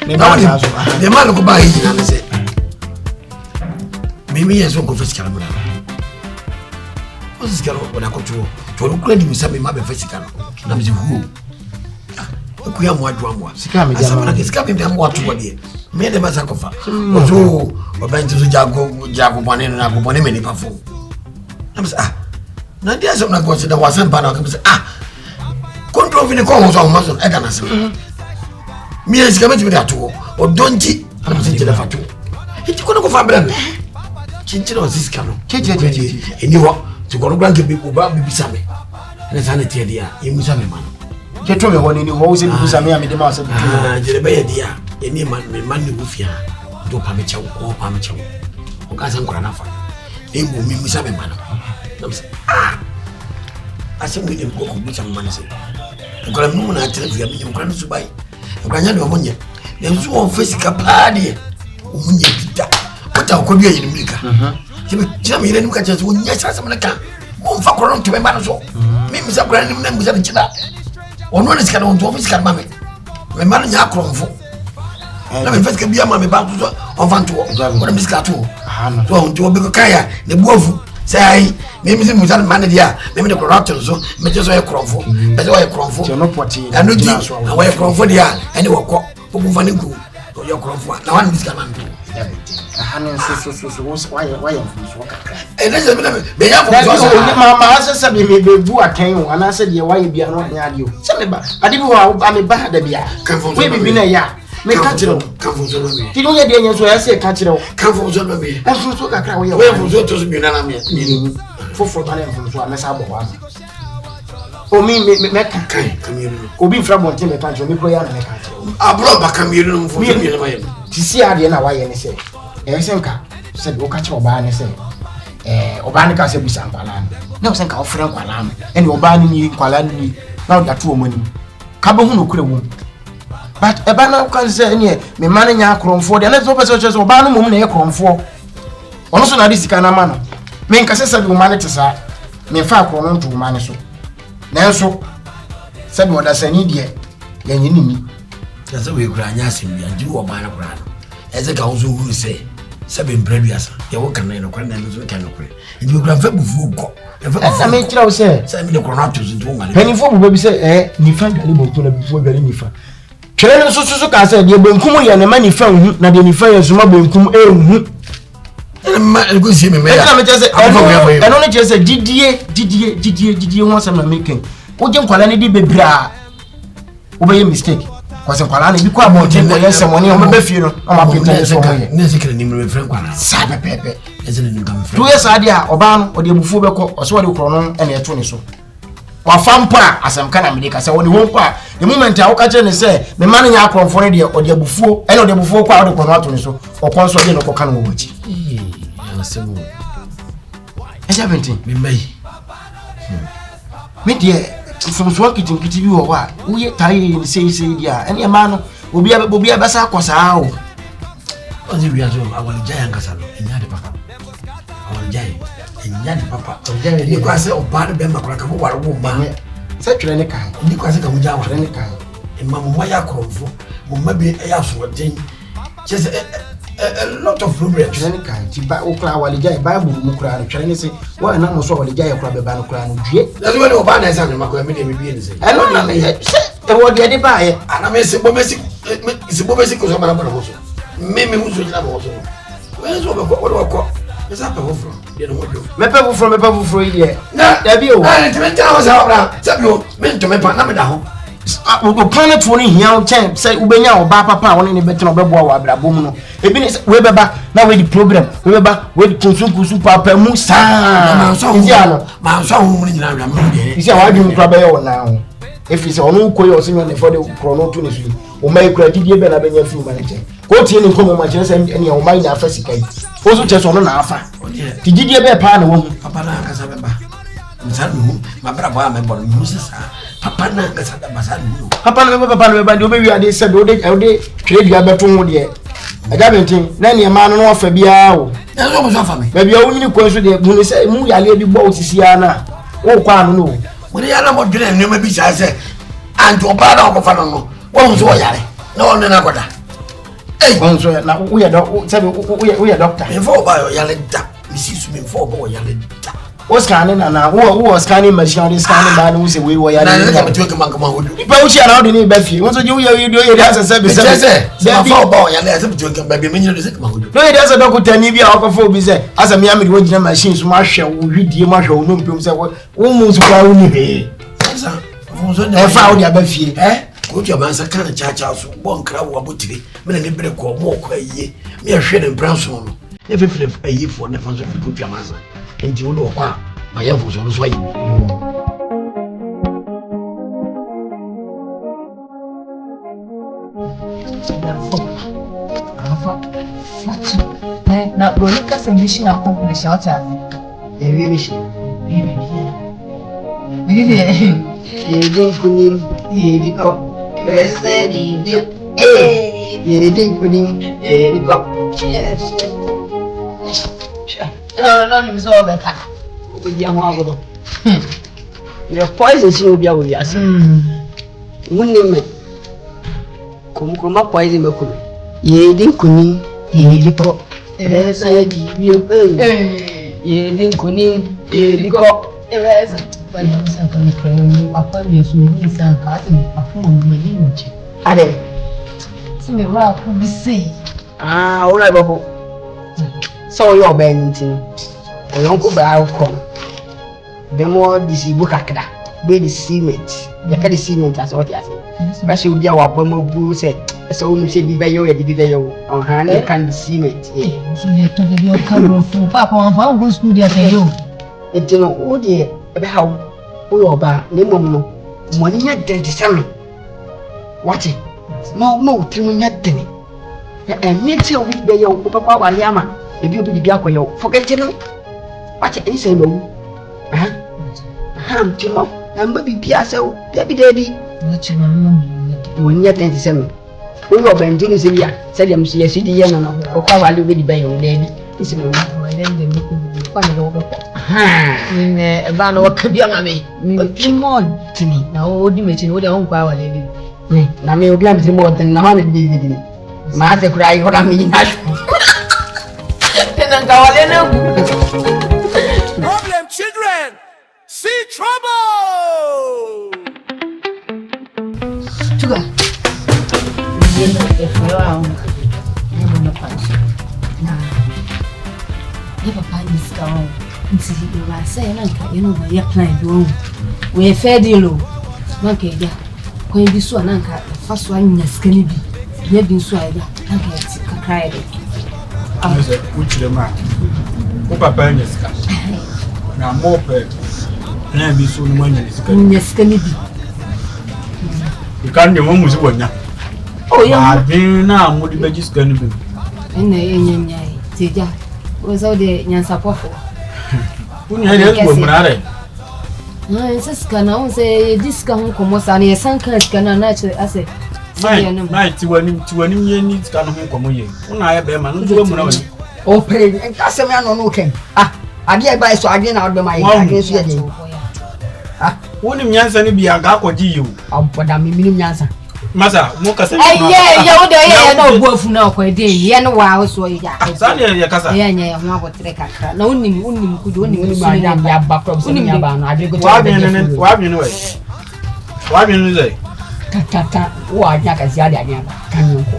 The man go buy it and say, maybe yes, one confess Calamara. What's this girl when I go to look ready with some mother physical? I'm the who. We are more drama. Someone is coming down what to be. Made a massacre. Oh, OBENTEN Jago one and I go on many perform. I'm saying, now there's some going to the Wasan Panel. Control in the corners of muscle. I can answer. Me is coming to me that too, or don't you? I'm saying to the fatu. It's going to go for brand. Chinchilla was this canoe. And you want to go to grant people about Bisame. And it's an idea. You must have a man. You told me one in the house in Bisame. I'm the master. Jeremy, dear. Any man, Mandy Wufia. Do Pamicho or Pamicho. Or Gazan Granafa. They will meet with some man. I think we can go with some money. I'm going to move on. I tell you, I'm going to buy. Ghanaian woman, there's one physical party. What I could be in America. Jimmy didn't catch us when yes, as America. One for around to my manager. Maybe some grand members of the China. One is going to office can mammy. My man, Yakron for. Let me first be a mammy back on Vanto, or Miss Cato. To a big kaya, the wolf. Say, maybe the Musan manager, maybe the corruption, so Major Crawford, that's why Crawford, you're not watching, and no deal, away Crawford, yeah, and you walk, Pufaniku, or your Crawford. Now I'm this command. Why and that's a they have my said, maybe do a cane, and I said, why you be not near you. I didn't know I'm a bad idea. Come from a ya. Make catcher, come from Zolomia. You don't get the answer, I say catcher, come from Zolomia. And from Sokaka, we are from Zotos Munana, for talent from Suamesa. Oh, me, Mecca, come here. Go be from what in the country, Nicoya and Mecca. I brought back a million for me to see Adiana, why any say. Esenka said, O catch Obana say, Obanica said, Bisampalan. No, Senka of Frank Walam, and Obani, Qualani, now that 2 money. Cabahunu could. But a banner can say, me manning a cron for the next officers or banner woman a cron for. Also, not this kind of manner. Men Cassessa humanity, sir, me far cron to manage. Nanso said what I say, idiot, then you need me. That's a way granasim and you or banner grand. As a council will say, 7 previous, you walk and no crane and we can create. And you grab food. As I make you say, send me the chronometers into one. Penny for baby say, you find a little before very nifa. Children so can say, you're going to come and a money found, not any fires, mobile come and good see me. I only just said, did you want some making? What you call any bra? Obey a mistake. Was a Palani, you quite more than some money on my funeral. I'm up to Nessican name with Frank. Sabe Pepe, isn't it? 2 years idea, Oban, or the Bufubeco, or Swallow Cronon, and a Tuniso. Or Fampa, as I'm kind of medical, so when you won't part, the moment I catch and say, the money I come for idea or the Buffo, and the Buffo crowd of Conatuniso, or Consul or Cocano. I haven't been made. Me dear. From working to get you or what? We are tired, say, yeah, and your man will be a bassa cos out. What if we are doing our giant castle in Yadi Papa? Our giant in Yadi Papa, you can say, oh, part of them are like a woman. Such a kind, you can say, come down any kind. And Mamma Crawford, maybe a house or thing. Just a lot of problems. Any kind, buy Okra while the giant Bible Mukra, trying to say, why not most of the giant crab about Crown? That's what Obana is on the Macamini. I don't know, the word they buy, and I may say, it's a basic of also. Maybe who's with also. Where's what is that from? You know what you Mepe from a bubble for a year. No, there be a while to make hours out. Sabu meant to make Panama. Planet 20 here, say, Ubenya or Papa, one in the better of Babuno. Webeba, now with the program, Webeba, with Kunsuku Papa Musa. My son, you see, I do trouble now. If it's on no coil or for the chrono tunis, or make credit, you better be a few minutes. Go to any common matches and any of mine are first. Also, just on an alpha. Did you ever pan a woman? Papa Casababa. My brother, my boy, Moses. Papa, Papa, you are said, they trade your bedroom here. I don't think, then your man off a biao. That's almost off me. Maybe only question when say, Muya lady boats is Siana. Oh, Quan, no. When the other one didn't know, maybe I said, and to a bad of a family. What was all yelling? No one in Agoda. Hey, on so na we are doctor. Before buy your yalenta. Mrs. Me for boy yalenta. What's scanning and who was scanning machine scanning by who say we were yalenta. To come come on. But we shall not need Beffy. What do you do? It has a service. Before boy yalenta to come baby. Me you say come on. No, it has a doctor Nibia alcohol say as a Miami working machines marshal will read the marshal no film say what almost found me. I found your Beffy, eh? Go to your man's kind of church house, one crowd or buttery, many break or more quiet. Me a shade and brown son. Never flip a year for never put your master. And you know, my elbows on his way. Now, Ronica and Mission are home in the shelter. Your poison will be out with us. Women come poison me. Ye didn't kuni, ye did pro. Yes, I did you pay. Ye didn't kuni, ye did go. But I'm going to cry. Papa, you is a garden. A phone, my image. Ade. See me rock, who be say. All right, Bobo. So you're bending. I don't go by outcome. The more this book I can be the cement. You can cement as what you say. Especially with your bamboo set. So we say, be you on hand, you can cement. So you told your camera for Papa and Papa goes to the you. It's no old year about who about the moment. Money yet then to sell me. Watch it. No, trimming yet then. And next year we be your Papa Waliama. If you be the Gaco, forget you. Watch it, and say no. To know, and baby Piasso, baby daddy. What you when you're 27. We were Benton is here, said him, see a city and or how I live by your lady. It's a then they make me funny over. A van or Kabiami, more to me. Now, old imagine what I own power lady. Now, me will glance more than 100 DVD. Master cry, what I mean. Problem children, see trouble. Sugar. If you are never no punch. Never find this girl. Until you are saying, you know, my client room. We're fair deal. Monkey, yeah. When you saw an anchor, the first one in a skinny bee. You have been swallowed. I can't cry. Which the man? Papa and his cat. Now more pet. And I be soon money is going to skinny bee. You can't do one with one now. Oh, yeah, now what the badges going to be. And the Tija was all the Yansapo. Who had a woman? No, it's a can I say this can come was an Sanka can naturally asset. Night to any needs can come away. When I have a man, oh, pay and that's a man on okay. I get by so I didn't out my against you. Wouldn't Yansan be a gap or you? I'll put a million answer. Massa, Mocas, yeah, no wolf now, quite day, yeah, wow, so yeah, Casa, yeah, what trek. No, only could only buy them back from Siniaban. I did go to what you know. What you say? Tata, who are Jack as Yada, can you go?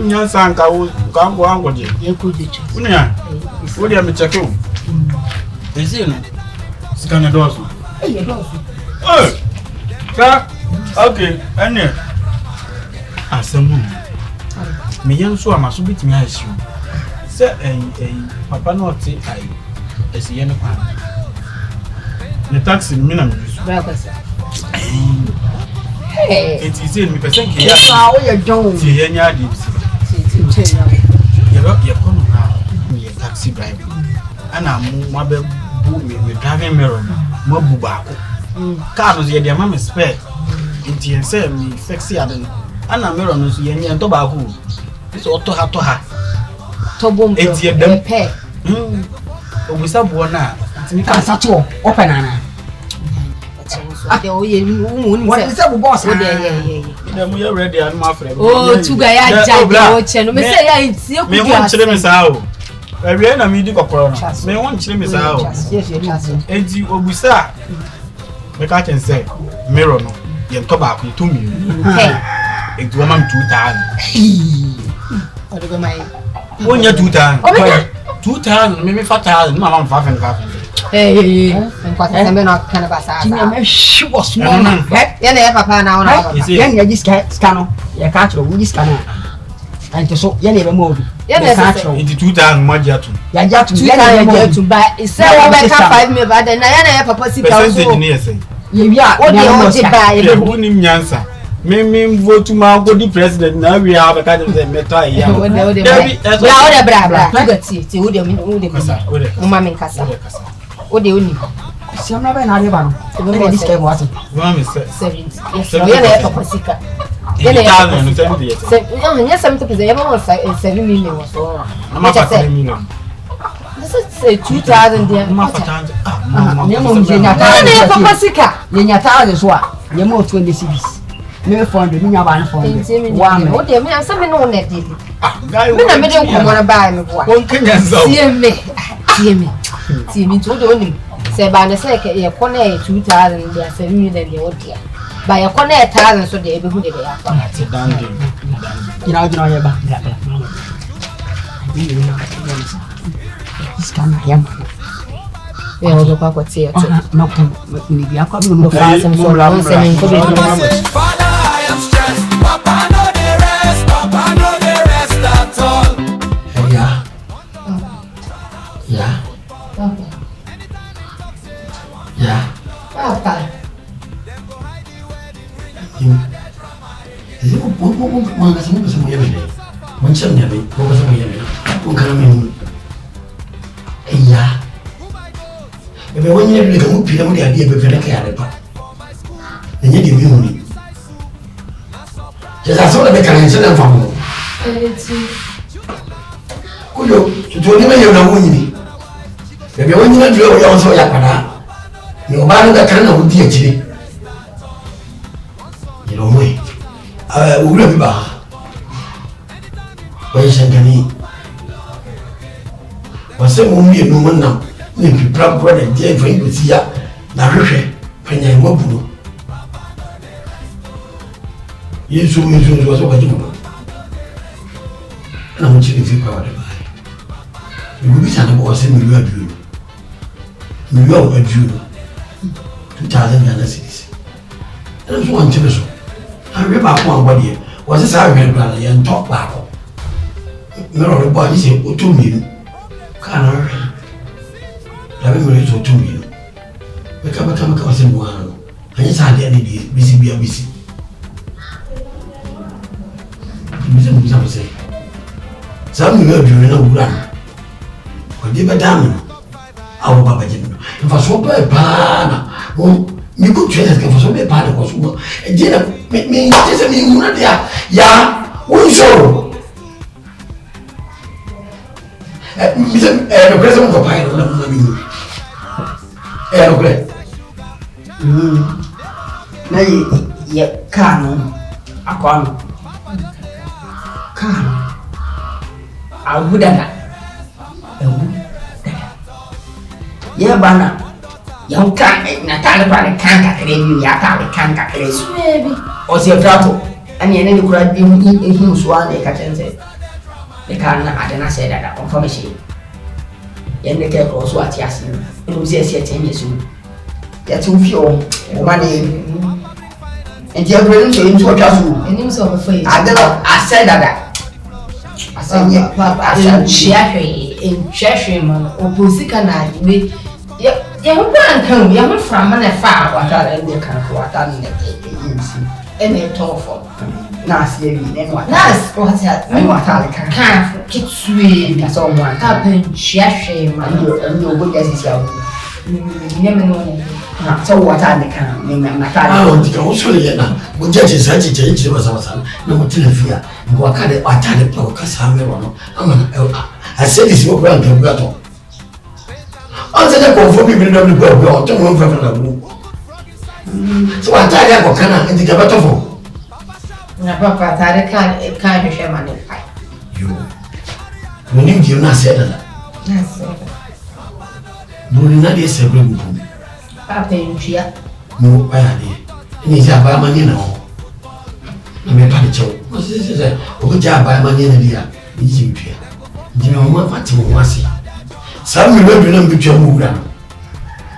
Yansan can't go on with you. You could William Chaco. Is in Scanadoso. Okay, and as someone, me young so I must be to me as you. Say a papa not say I as a young man. The taxi minimum. It is in me percent. You don't see any ideas. You're coming around me a taxi driver, and I'm mother with driving mirror, Mobubako. Cars, your mamma spare. It say me sexy and I'm on the Yen and tobacco. It's all to her. Tobum, it's your them pay. We sub one now. It's a tour, open. What is that boss? dem you ready and my friend. Oh, to ga ya jaja o che no me say ya ntie ku. Me won kire me sa o. Ewie na me di kokoro no. Me won kire me sa o. Enti obusa. Me ka chen say mirror no. Ye to ba ku 2 million. Hey. Enti wo mam 2000. Odo go mai. Won ya 2000. 2000 me 4000 no mam 500. Hey, enquanto também não cana passar. Tinha me chuva small. Ya na papa na ona. Ya ni scan ya ka tro wi scan. Anto so ya na be mo bi. Ya na ka tro. Enti 2000 mo ja tu. Ya ja tu Ya na ya tu ba. Ise wo be ka 5 me ba na ya na papa sika so. Percentage ni ese. Ye wi a O de o de ba Ya bu ni nyansa. Me vote ma go di president na we have ka dem say meta ya. O de ba. Ya o de bra. Tu gati ti o de kasa. Mama min kasa. O de oni. si amna be na de ba no. E be disque mo ati. Wa me say 70. Yes. Ya na papa sika. Ya na no 70 yes. Ya 70% ya ba 7 million so. Na 4 million. This is 2000 there. Ma 400. Ne mo nje nya ta. Ya na papa sika. Ye nya ta de so a ye mo 20 cities. Me 400 me nya ba 400. Wa me. O de me answer me no na dey. Guy. Me na me dey ko mo na buy me boa. Won kenya zo. See me to do ni. Say ba na say ke ye ko na 2000 there 7 million dey o dia. Ba ye ko na 1000 so dey be hu dey ya fa. Gina ye ba. Scan ya. E o do kwa ko tie to. No ko ni bi akwa bi no Fa sem so la se me ko be Father, I am stressed. Papa, no the rest. Papa, no the rest at all. Yeah. Yeah. Yeah. Papa. Is it one that's moving some every day? One some every, what was some every? One kind of yeah. If I want you to come up here, the idea of a care, then you give me money. Just as all the cancer and family. Could you to only you know me? If you want to do also Yapana, your man that can know DHD. You know me. I will be back. Why send me? Was some woman no one now? Maybe proud brother, dear friend with ya. Now, when I walk. Yes, so many was over you. And I want you to feel proud of it. You will be telling us in New York. New York, a Jew. 2000 Ghana cities. And I was one to so. I remember one body was a silent brother and talk back. No, the body said, "Oh, 2 million." Can't I? Having married to 2 million. We come across in one. I just had any day, busy. Mr. Say, some of you know, run. But give a damn. Our Baba Jim. If I saw a pan, you could train for so many part of us. And dinner me just me, yeah, we show. The president of Pine, na ye kanu akwano kanu agudana ye bana yang kan na tale bana kan ka kre bi ya tale kan ka kre su o se frato ani ene ni kura bi hu so ane ka tense e kan na adana se dada confirmation ye ne ke ko so ati ase no se se tenye su ya tu fi o mani enti abrenim so enti otwa so Enim so be foi. adelo ase dada ase nye Papa enhwehwe man opposika na we ya ho ban kan ya ho fra man na fa wata ende kan ko wata ne yinsi ene tofo na ase bi ne wata nas wata ne wata le kan kan kitwe ka so mo ata ka enhwehwe man ndo go ya sisi awu ne me no na so wata ne kan ne na ta Ah, on dit qu'on se les a. Mon dieu, c'est ça, tu sais, vas ça. Non, tu le fais. On va caler à ta l'époque, qu'à ça, mais non. Ah, c'est des mots pour un peu gâteau. On s'est dit qu'on faut vivre dans le peuple, on te montre faire la boue. So, à ta l'époque, on a dit qu'il y a pas de fond. Na papa tare kan hwehwe ma ne pai. Yo. Wonim di na se dada. Na se. Buri na de se bru bu. Papa ntua. No pa ya de. Ni ja ba ma ni na ho. Na me pa de chew. O se o ja ba ma ni na dia. Ni ji ntua. Ndi me mo ma ti mo wase. Sa mi lo bi na mbi twa mu wura.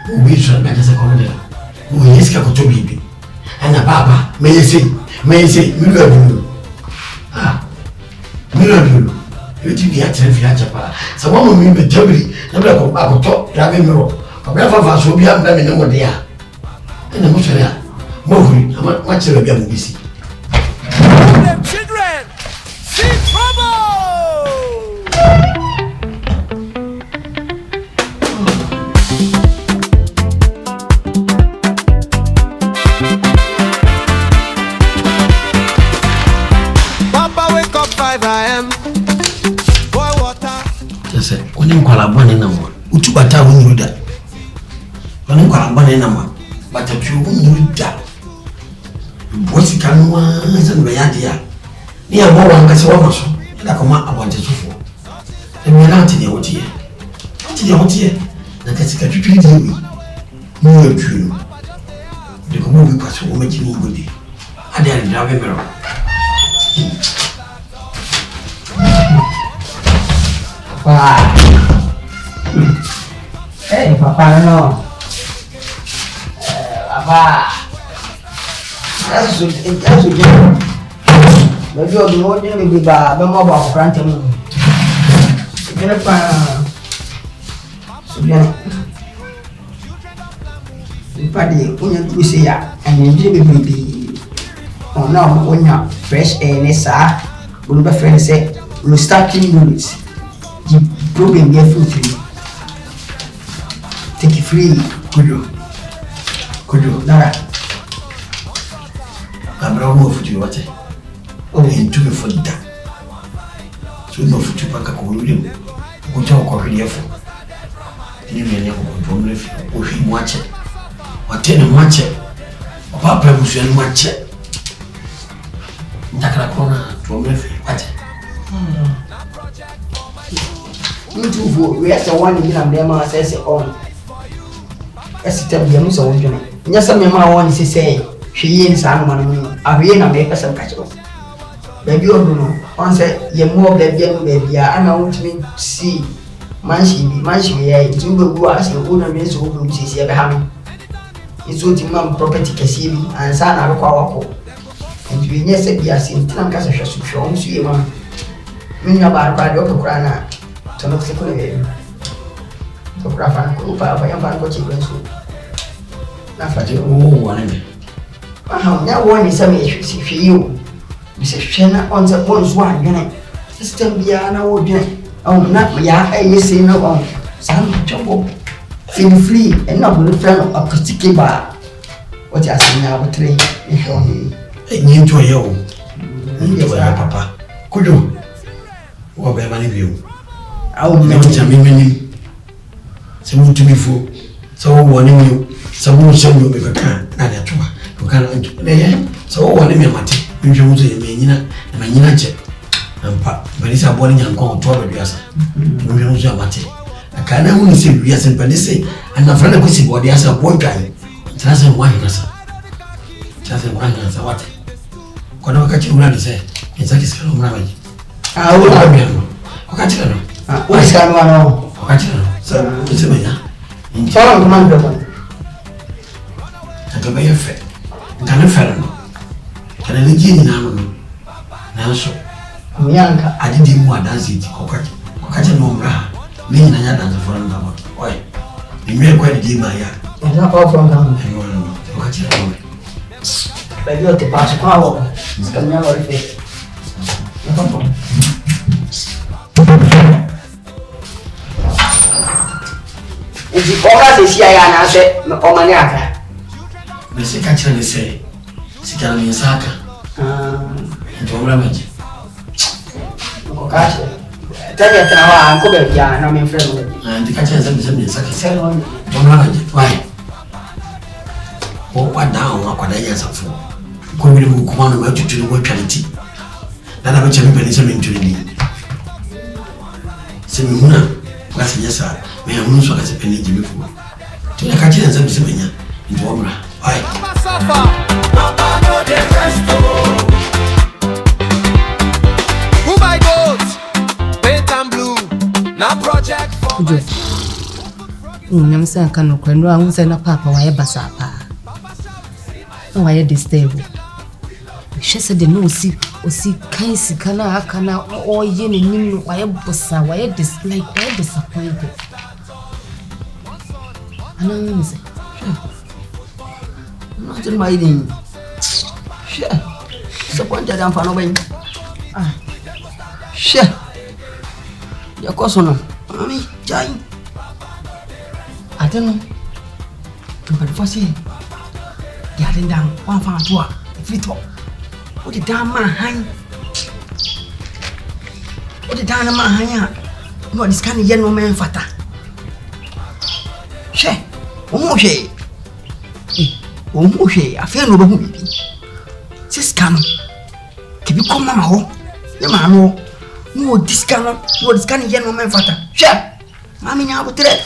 O bi so na ka se ko de. O yeska ko to bibi. Ana baba, me yesi, mi lo dulu. Ah. Mi lo dulu. Yo ti bi atre fi acha pa. Sa wa mo mi be tabiri, na be ko ba ko to, da be mi ro. Ko be fa so bi am da me ne mo de ya. Ena mo sere ya. Mo huri, ma chere bi am bi si. Them children see trouble. Papa wake up 5 a.m. Boy water. Just say, oni nkwala bone na mo. Utu bata wonu da. Oni nkwala bone na mo. Bata tu wonu da. Bosi kanwa se no ya dia. Ni ya bo wan kase wa maso. Da koma abonte sufo. E mi na ntine wotie. Ntine wotie. Na kase ka twitwi di mi. Mo ya twu. De ko mo bi kwaso o maji ni ngodi. Ade ari da be mero. Papa. Eh, papa no. Papa. Eso je. Baby o mo je bi ba be mo ba ko krante mu. Gele pa. So bien. Ipadi unya tusi ya, anya je bi. Ona onya fresh air nessa. Unu be friend say, "We starting units." The problem here for free. Take it free. Kudo. Nara. Abra mo futu wate. O into me for that. So no futu paka ko wuri. Ko ta ko hwe yefo. Ni me ne ko ko mo refi. O hwi mo ache. Wate ne mo ache. Papa bu so ne mo ache. Ndakara kona to mo refi wate. YouTube we are one in am dem say on. Esitem dem so wonjone. Nya say me ma won say hwe nsa no no. Ahwe na me pesa ka chiro. Baby odu no. On say ye mo baby no baby a ana won't see manshi ye ntumbe gu ase o na me so o sisi e be ha no. Iso ti mam property kesi bi ansa na akwa wako. Ntu nye se bi ase ntina ka se hwe so hwe on su ye ma. Me nya ba akwa de o kura na tono se ko le. To kura fa ko pa ba yan fa ko chi gwensu. Na fa Ate o wane me. Aha, nya woni se me hwe yo. Mi se hwe na on se on so adwene. System bia na wo dwene. Na ya ayese na on. Sam chobo. Feel free and not with friend of critique ba. What you asking now with three? Ni nto ye o. Ni ya papa. Kudo. Wo be mani bi o. Awu Me me nta me mani. Se mu tumi fo. Se wo woni mi. Se mu se mu be ka na da to. Ko kan nto. Ne se wo woni mi mate. Mi hwe mu so ye me nyina. Na ma nyina che. Ampa. Bari sa bo ni nyankon to ba biasa. Mi hwe mu so mate. Akana hu ni se biasa pa ni se. Ana frana ko si bo dia sa bo dwan. Tasa wani nasa. Wate. Kwa na wakati una nise. Nzaki sikalo mna maji. awu Kwa biano. Wakati kano. o scan wano. Wakati kano. Sa nisema ya. Fala kuma ndo kwa. Takaba yefe. Ngana fera no. Kana ni jini na no. Na so. Myanka. Adidi mu adansi ti kokati. Kokati no mra. Mimi na nya danza fora ndaba. Oi. Nimwe kwa didi ma ya. Ndio kwa from down. Wakati kano. Baby o te passo kwa wo. Scannya wo rife. Ndio. Ezi kwa se sia ya na se o mani aka. Me se ka kira ni se. Sikala ni saka. Ndio mra maji. Ko kache. Tanya tana wa ko be ya na me friend mo. Ndika kira zambi saka. Sero Ndio mra maji. Why? What down what I answer for? Come on, come on, to work quality. That I'm a champion is a mentoring. Semuna, what's yes, sir? May I also as a penny before. To the catching and some semina into Omra. Why? Papa no the resto. Who my goats? Paint and blue. Now project for my I'm saying, can no one send a papa why basapa. Oh, I disturb. She said the no see or see kaisi kana or yen in why bossa why dislike why disappointed. And I'm saying, Not in my name. Sure. Disappointed and following. Sure. Your cousin, mommy, Jai. I don't know. But for say, getting down 1 pound to a free top. What the damn man hang? What the damn man hang? No, this kind of young man fatter. Sure. Omoche. Omoche, I feel no baby. Sis come. Can you come, Mamma? Your mamma. No, this kind of young man fatter. Sure. Mammy, now with it.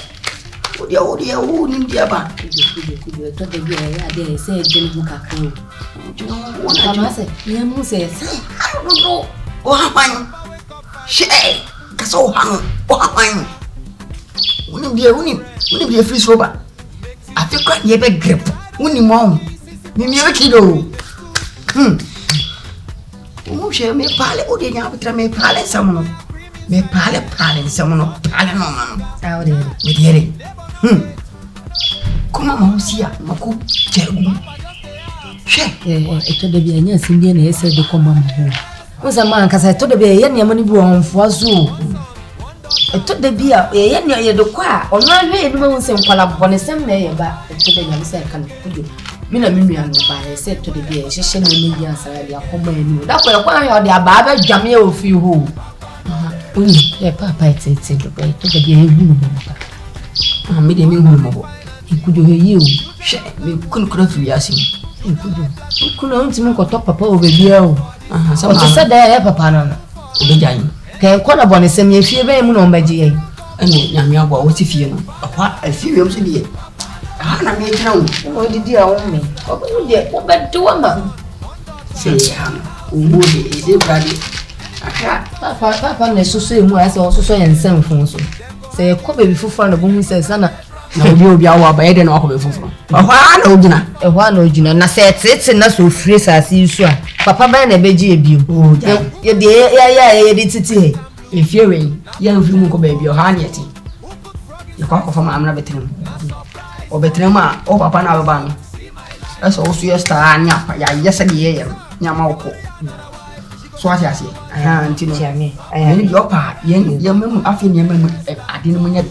Oh, dear, oh, India back. I said, Jenny Caco. You know what I say? You say, I don't know. Oh, mine. She, that's all hung. Oh, mine. Wouldn't be a free sober. I feel quite near bed grip. Winning mom. Maybe a kilo. Oh, she may pilot. Oh, they now may pilot someone. May pilot someone of pilot no man. out there. With hearing. Come on, Sia, Maku, Chergu. It told the Bianya Indian, he said the common who was a man, because I told the Bianya money born for zoo. I told the beer, a Yanya the choir, or not made moons and collab on the same day about the Bianya second. Mina Mimian, I said to the beer, she sent me millions and they are common. That's why I are Baba Jamil of you who. Yeah, Papa, it's a to the beer. I made a new he could hear you. We couldn't cross you, Yasin. He couldn't even go top papa over here. So I said, I have a panel. Obeying. Can call upon the same if you very moon by GA. And Yamia, what if you know? A few years in here. I made no. Oh, the dear old me. Oh, dear, what about 2 months? Say, who is it, Brady? Papa, and so say more as also and same phone. Say a copy before front of whom says, Anna. No, you'll be our bed and away from. One original, a one original. And I said, it's not so free as you saw. Papa ban a baby. Oh, yeah, it's it. If you're in, young Fumo baby, or Hanyati. You can't from Amna Betrim. Or Betrema, or Papa Navaban. That's also your star, yesterday, Yamako. So what I say, I am Timmy. I am your part, young member, I think your member, I didn't mean it.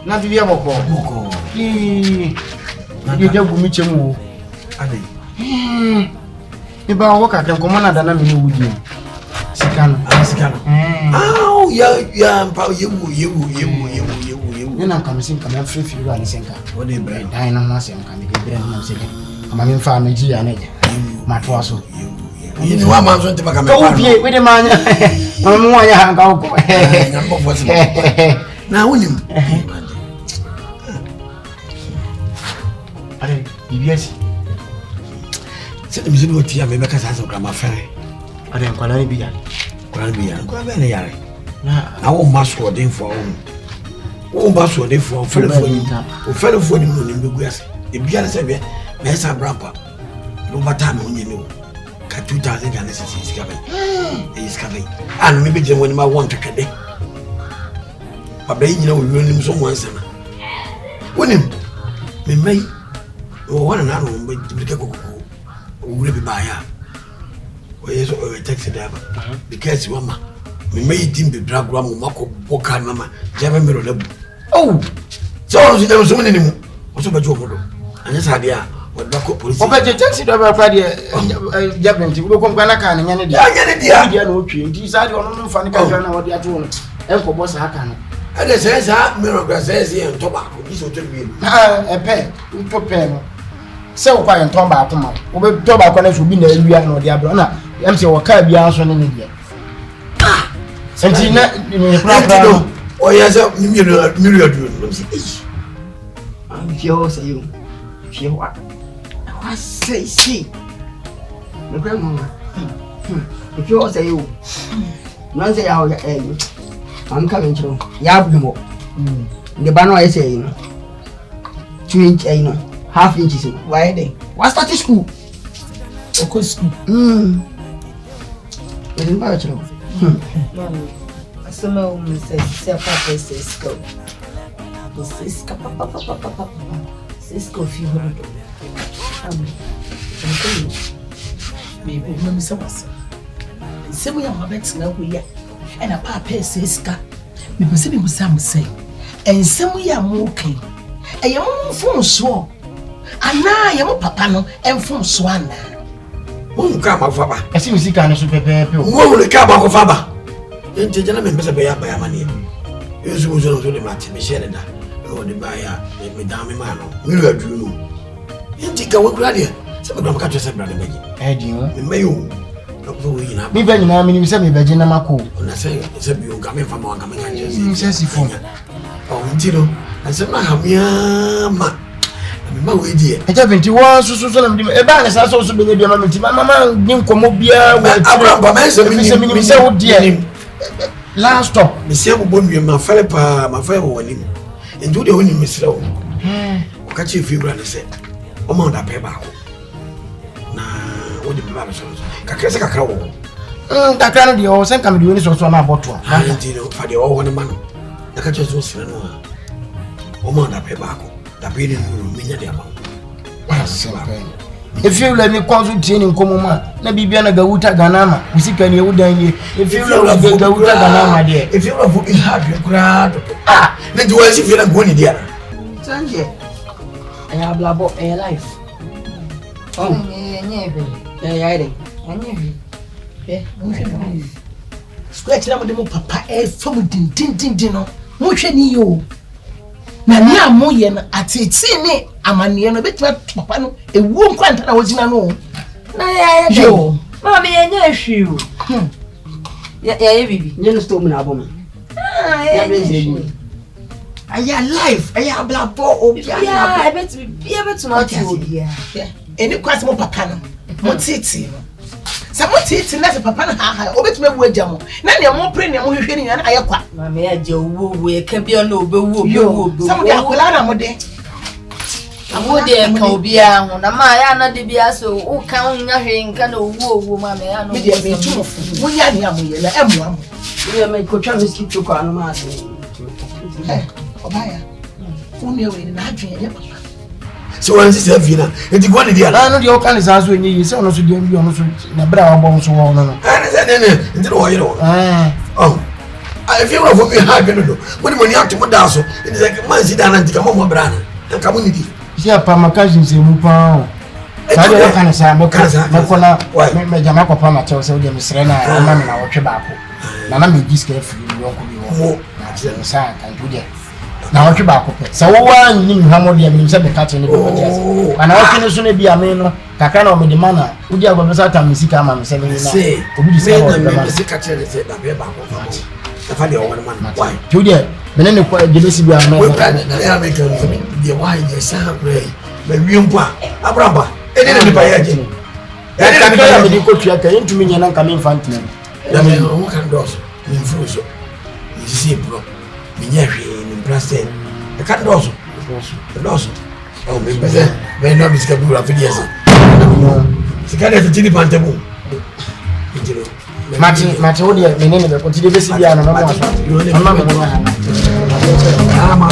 Not to be a boko. You don't meet him. If I walk at the commander, then I'm with you. Sican. Oh, yeah, you. Then I'm coming to come free for you and sink. What they bring, Dynamos and can get there. I'm in family and it. Matwaso. You know, I'm going to become a with a man. Now, William. Yes. Set the music with you, because I have a grammar ferry. I didn't call any beer. I won't mask for them for own. Oh, mask for them for fellow for you. Fellow for you in the grass. The beer is a bit, Messa Brampa. No matter when you know. 2,000 Ghanaians is coming. He is coming. And maybe they want my one to cut it. But you know, we will him someone. When him, me may, or one another, but the go will be by her. Or yes, or a taxi driver. Because mama, we made him be drag ram, Mako, Boka, Mama, Java Mirror. Oh, so there was so many. also be job do anya sadia we back police obeje taxi driver kwa de jabenti we ko ngana kan nya ne dia dia na otwe nti sadia ono no fa ne ka na wode ato no enko boss aka no ade say mirror glass say en to ba ko bi so to bi epe to pe no se wo kwa en to ba ko ma wo be to ba ko na so bi na awia na ode abro na em se wo ka bia so ne ne dia enti na ni pra oh yes mirror do no say I'm sure say you what say my grandma if you say you no say how I'm coming to ya bumo the bano I say you know 2 inch you know half inches why they what start school okay school we didn't buy it Mami, asema umse papa Cisco. Cisco papa. Cisco fi hodo. Baby, no me sabasa. Semu ya mabet na wuya. Ena papa Cisco. Me pese bi musam say. Ensemu ya mo kan. Eye mo fon so. Ana ye mo papa no enfon so ana. Won ka ma faba esi musika no so pepepe o won ka ba ko faba enti jana me pese be ya ba ya mane yesu mo so de mate me share da o de ba ya me da me ma no mi ru adu no enti ka wo kura de se me ka twese bra de meji di o me mayo no ko wo yina mi ba nyina mi ni se me beje na mako na se bi o ka me fa ma ka me ka twese mi se si fo o enti no ase ma ha ma ma we die eja 21 so na mdi e ba na sa so be ne bia ma mti mama ni nkomo bia wa abra ma se mi se wo die last stop me se bo nwie ma fere pa ma fere wo wani ndu de woni misre wo o ka chi figura ne se o ma da pe ba ko na o de ba so ka krese kakra wo kakra no de o sen kam de woni so na boto a ndi no fa de o woni ma no na ka chi so sire no o ma da pe ba ko da pe ni no menya de ama if you let me cause you training komo ma na bibia na gawuta ganama usika ni ewudan ye if you let me gawuta ganama de if you love in hard you kura na di wa si fi na go ni dia sanje aya blabo aya life nyebe ya ide Square na mo de mo papa e fam din no mo hwe ni yo na ni amoye na atiti ni amane no betima papa no ewu nkwanta na wogina no na ya yo mama me nya hwiu ya bibi nye no storm na abom ya be aya life aya blabo obi ya bet ma ti obi ya eni kwase mo papa no mo titi no sa mo titi na se papa no ha obetima wu agya mo na ne mo pre ne mo hwehwe ni na ayekwa mama ya je wo e ka bia na obewu sa mo de akola na mo de amode ka obi a ho na ma ya na de bia so o ka nya hwe nka na owu mama ya no me de be tumofo mo ya ni amoye na emu amo ye me ko twa mosquito ko anu ma ase obaya unu ewe ni na adwen ya papa so wan si se fi na enti go ni dia na no de o kan sa so enyi se ono so de bi ono so na bra wo bon so wo no ana se ne enti wo yero oh if you love me hard no when money out to da so it is like man si da na ntika mo bra na nka mo ni di si apa makajin se mu pa o sa de o kan sa me ko na me jama ko pa ma che o se o de misre na ma me na wo twe ba ko na me giske free yo ko bi wo na je sa kan tu de na wo twe ba ko pe sa wo wa ni hamo de me se be ka che ne be ko je ana wo kinu so ne bi ame no kaka na o me de mana wo di agbo sa ta misika ma me se ni na obi di se wo be ma se ka che se da be ba ko da fa de o won man why tu de me ne ko jelesi bi ame we brother na ya make the why you say pray me wi mpa abramba e de ne pa ya je ya de ka me di ko tua ka ntumi nya na ka me infantile ya me o kan dos ni fruso ni si bro ni nya hwe ni prasen e kan dos o me pese me no biska bu la fidi esa sika de tini pantebu itiro mati odi me ne be ko ti de besi bia na no mo aso mama me no ha ah ma